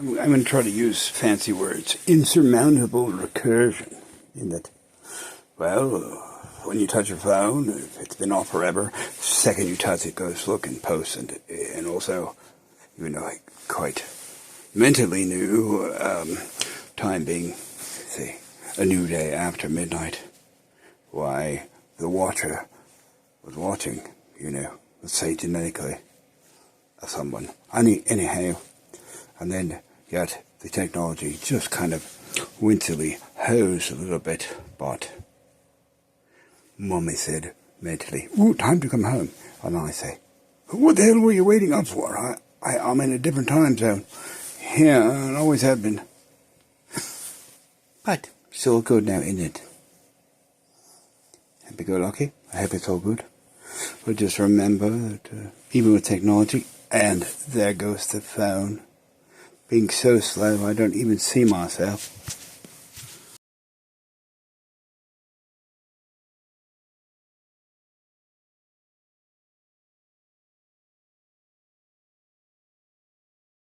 I'm going to try to use fancy words. Insurmountable recursion. In that, well, when you touch your phone, if it's been off forever, the second you touch it goes look and post, and also, even though I quite mentally knew, time being, say, a new day after midnight, why the watcher was watching, let's say genetically, someone. Anyhow, and then yet the technology just kind of wincily hosed a little bit, but Mummy said mentally, "Ooh, time to come home." And I say, "What the hell were you waiting up for? I'm in a different time zone." Yeah, and always have been. But still good now, isn't it? Happy-go-lucky. I hope it's all good. But just remember that even with technology, and there goes the phone, being so slow I don't even see myself.